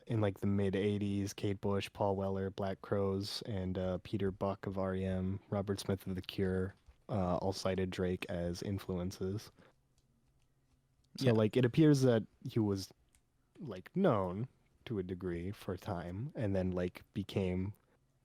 in like the mid 80s, Kate Bush, Paul Weller, Black Crowes, and Peter Buck of REM, Robert Smith of The Cure, all cited Drake as influences. So Yeah. like it appears that he was like known to a degree for a time, and then like became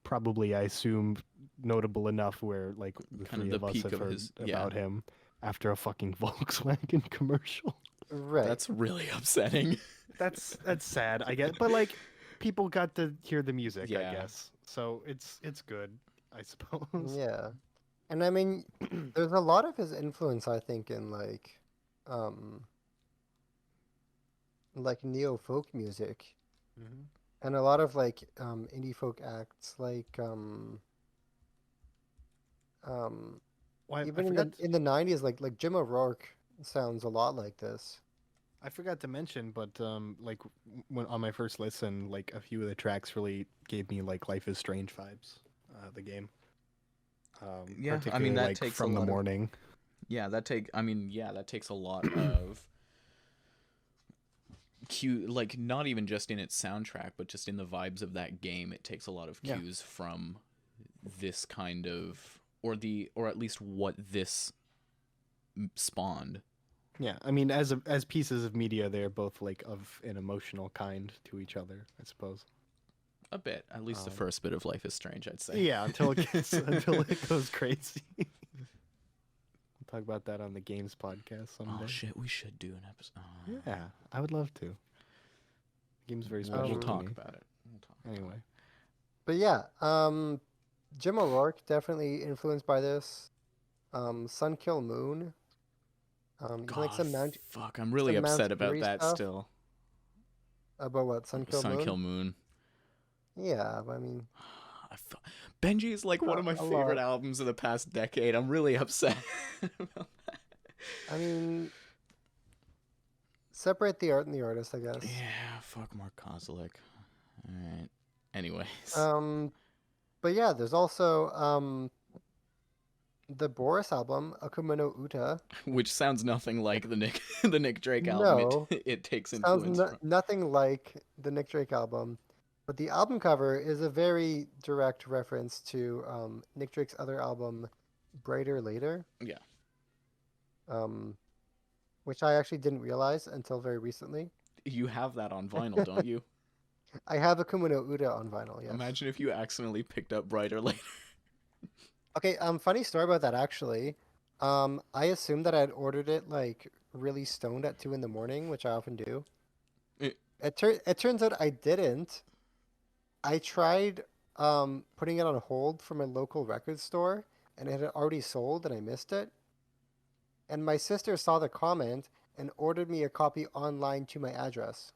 probably, I assume, notable enough where like the Kind of three the of us peak have of heard his- yeah. about him after a fucking Volkswagen commercial. Right. That's really upsetting. That's sad, I guess. But like, people got to hear the music, Yeah. I guess. So it's good, I suppose. Yeah. And I mean, there's a lot of his influence, I think, in like neo folk music, Mhm. and a lot of like indie folk acts, like Well, even I in forgot. the '90s, like Jim O'Rourke sounds a lot like this. I forgot to mention, but like when on my first listen, like a few of the tracks really gave me like Life is Strange vibes. The game. Yeah, I mean, particularly, that like takes a From the lot of- Morning. Yeah, that takes a lot of cue, like not even just in its soundtrack, but just in the vibes of that game. It takes a lot of Yeah. cues from this kind of, or at least what this spawned. Yeah, I mean, as pieces of media, they're both like of an emotional kind to each other, I suppose. A bit, at least the Um, first bit of Life is Strange, I'd say. Yeah, until it gets until it goes crazy. We'll talk about that on the games podcast someday. Oh shit, we should do an episode. Yeah, I would love to. Game's very We'll, special we'll to talk me. about it. We'll talk. Anyway, But yeah, Jim O'Rourke definitely influenced by this. Sun Kill Moon. Even like some God, fuck, I'm really some Mount upset about Fury that stuff. still. About what? Sun Kill Sun Moon? Kill Moon. Yeah, I mean, Benji is like one of my A favorite lot. albums of the past decade. I'm really upset about that. I mean, separate the art and the artist, I guess. Yeah, fuck Mark Kozelek. Alright. Anyways. But yeah, there's also the Boris album, Akuma no Uta. Which sounds nothing like the Nick Drake album. No. It takes Sounds influence from. nothing like the Nick Drake album, but the album cover is a very direct reference to Nick Drake's other album, Brighter Later. Yeah. Which I actually didn't realize until very recently. You have that on vinyl, don't you? I have Akuma no Uta on vinyl, yes. Imagine if you accidentally picked up Brighter Later. Okay, funny story about that actually. I assumed that I'd ordered it like really stoned at 2 in the morning, which I often do. Eh. It turns out I didn't. I tried putting it on hold for my local record store, and it had already sold, and I missed it. And my sister saw the comment and ordered me a copy online to my address.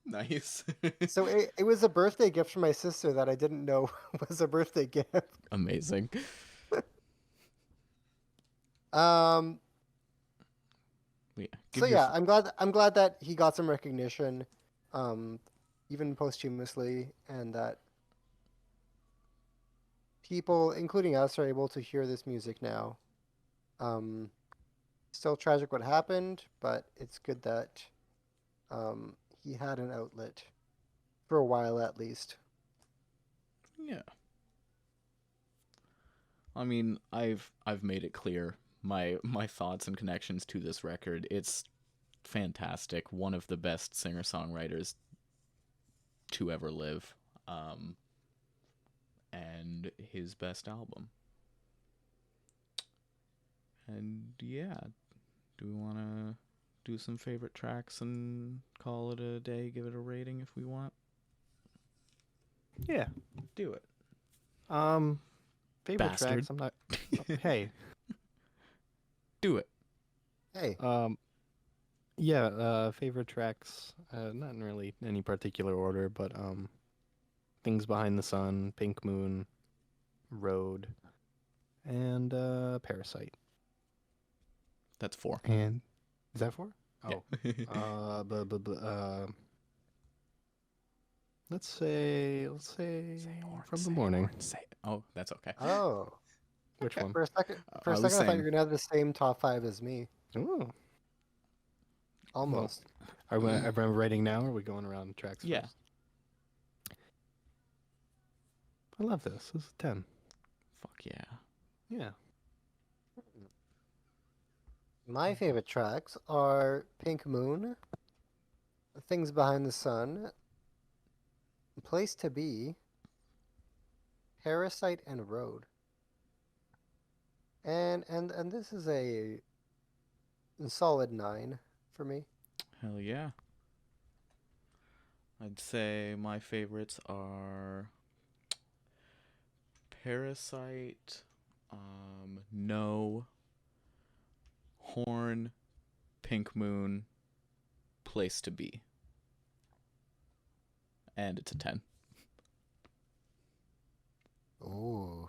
Nice. So it was a birthday gift from my sister that I didn't know was a birthday gift. Amazing. Um, Yeah. so yeah, I'm glad that he got some recognition, even posthumously, and that people, including us, are able to hear this music now. Still tragic what happened, but it's good that he had an outlet for a while at least. Yeah. I mean, I've made it clear my thoughts and connections to this record. It's fantastic. One of the best singer-songwriters to ever live. and his best album. And yeah, do we want to do some favorite tracks and call it a day? Give it a rating if we want. Yeah. Do it. Favorite Bastard. tracks. I'm not. Hey. Do it. Hey, Yeah. Favorite tracks. Not in really any particular order, but Things Behind the Sun, Pink Moon, Road, and Parasite. That's 4. And is that 4? Oh. Yeah. Let's say Horn, From the say Morning. Horn, say it. Oh, that's okay. oh, Which one? for a second, I was I thought you saying- were gonna have the same top 5 as me. Oh. Almost. Are we writing now, or are we going around tracks Yeah. first? I love this. This is 10. Fuck yeah. Yeah. My favorite tracks are Pink Moon, Things Behind the Sun, Place to Be, Parasite, and Road. And this is a solid 9 for me. Hell yeah. I'd say my favorites are Parasite, No, Horn, Pink Moon, Place to Be. And it's a 10. Ooh.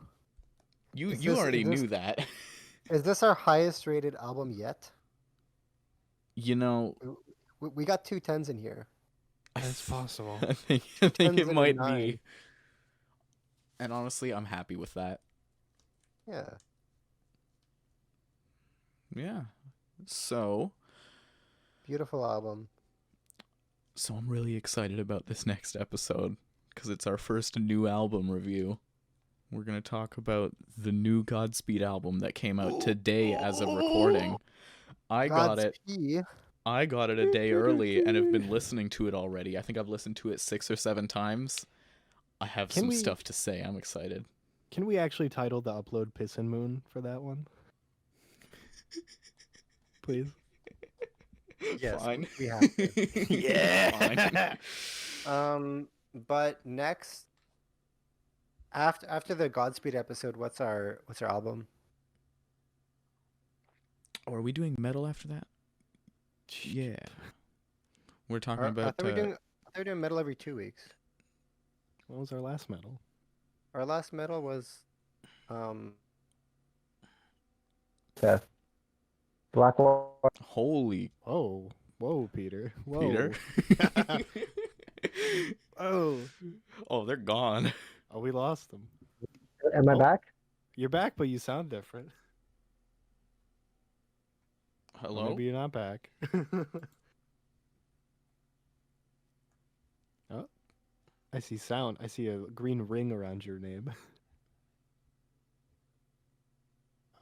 You Is you this- already is this- knew that. Is this our highest rated album yet? You know, We got 2 10s in here. That's possible. I think Tens it and a might 9. be. And honestly, I'm happy with that. Yeah. Yeah. So Beautiful album. I'm really excited about this next episode because it's our first new album review. We're going to talk about the new Godspeed album that came out today as of recording. I got it a day early and have been listening to it already. I think I've listened to it 6 or 7 times. I have Can some we- stuff to say. I'm excited. Can we actually title the upload Piss and Moon for that one? Please. Yes, Fine. we have to. Yeah. Fine. But next, after the Godspeed episode, what's our album? Oh, are we doing metal after that? Yeah. We're talking I about thought we were doing metal every 2 weeks. What was our last metal? Our last metal was Blackwater. holy Whoa, Peter. Whoa. Peter. Oh. Oh, they're gone. Oh, we lost them. Am I back? You're back, but you sound different. Or Hello? maybe you're not back. Oh, I see sound. I see a green ring around your name.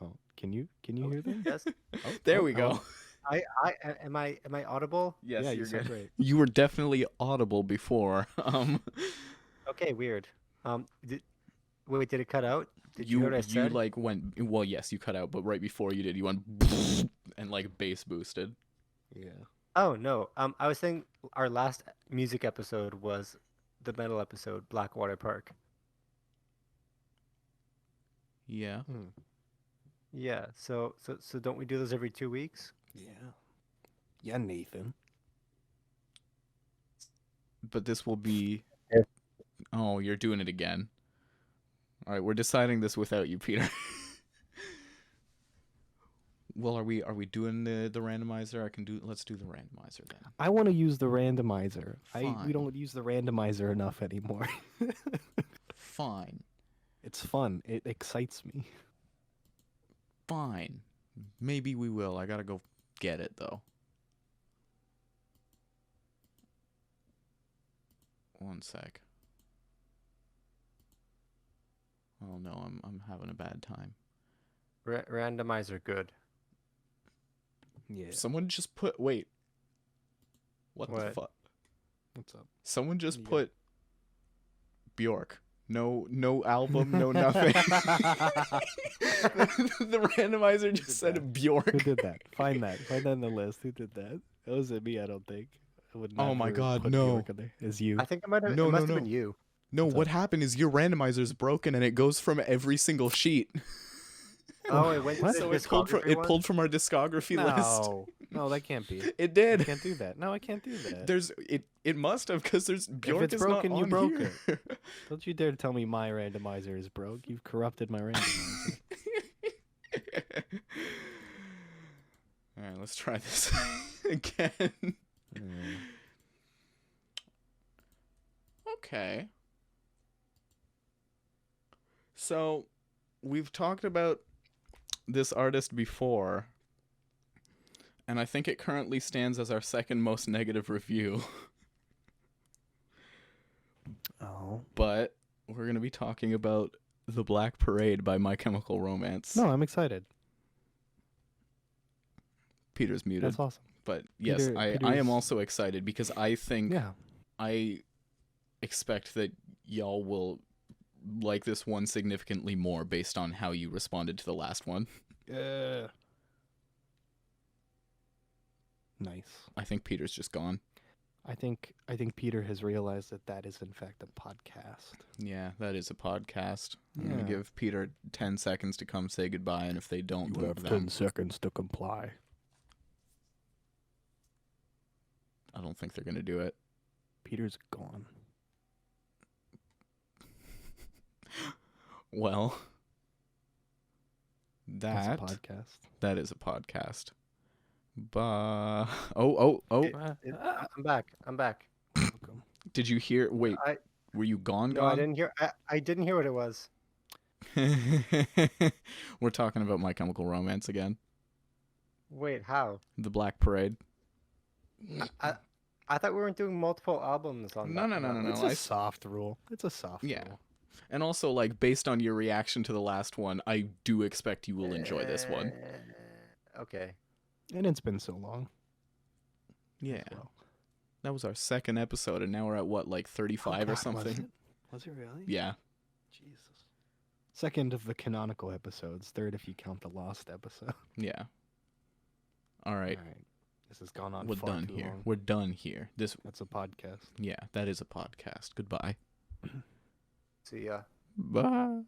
Oh, can you hear them? yes. Oh, There oh, we go. oh. Am I audible? Yes, Yeah, you're you sound good. great. You were definitely audible before. Okay, weird. Wait, did it cut out? Did you hear what I said? like went, well, yes, you cut out, but right before you did, you went and like bass boosted. Yeah. Oh no. I was saying our last music episode was the metal episode, Blackwater Park. Yeah. Hmm. Yeah. So don't we do those every 2 weeks? Yeah. Yeah, Nathan. But this will be Yes. Oh, you're doing it again. All right, we're deciding this without you, Peter. Well, are we doing the randomizer? Let's do the randomizer then. I want to use the randomizer. We Fine. don't use the randomizer enough anymore. Fine. It's fun. It excites me. Fine. Maybe we will. I got to go get it though. One sec. Oh no, I'm having a bad time. Randomizer good. Yeah. Someone just put wait. What the What? fuck? What's up? Someone just Yeah. put Bjork No album, no nothing. The randomizer just did said that? Bjork. Who did that? Find that. Find that in the list. Who did that? That wasn't me, I don't think. I would Oh my never God, put no. Bjork in there. It's you. I think it might have. No, it no, must have no. been you. No, What's what up? happened is your randomizer's broken and it goes from every single sheet. Oh, it went. What? to So the it pulled from discography one? our discography list. No, that can't be. It I did. can't do that. No, I can't do that. There's it must have because there's Bjork it's is broken, not you on broke here. Don't you dare to tell me my randomizer is broke. You've corrupted my randomizer. All right, let's try this again. Okay. So, we've talked about this artist before, and I think it currently stands as our second most negative review. Oh. But we're going to be talking about The Black Parade by My Chemical Romance. No, I'm excited. Peter's muted. That's awesome. But yes, I am Peter's- also excited because I think Yeah. I expect that y'all will like this one significantly more based on how you responded to the last one. Yeah. Nice. I think Peter's just gone. I think Peter has realized that is in fact a podcast. Yeah, that is a podcast. I'm Yeah. gonna give Peter 10 seconds to come say goodbye, and if they don't, then seconds to comply. I don't think they're gonna do it. Peter's gone. Well, That's a that podcast. that is a podcast. Oh! I'm back. I'm back. Welcome. Did you hear? Wait, I were you gone? no, I didn't hear. I didn't hear what it was. We're talking about My Chemical Romance again. Wait, how? The Black Parade. I thought we weren't doing multiple albums on No, that. no, no, no, no. It's a soft rule. It's a soft Yeah. rule. And also, like, based on your reaction to the last one, I do expect you will enjoy this one. Okay. And it's been so long. Yeah. as well. That was our second episode, and now we're at what, like 35 Oh, or God, something? Was it really? Yeah. Jesus. Second of the canonical episodes. Third if you count the lost episode. Yeah. All right. All right. This has gone on We're far done too here. long. We're done here. This, That's a podcast. yeah, that is a podcast. Goodbye. See ya. Bye.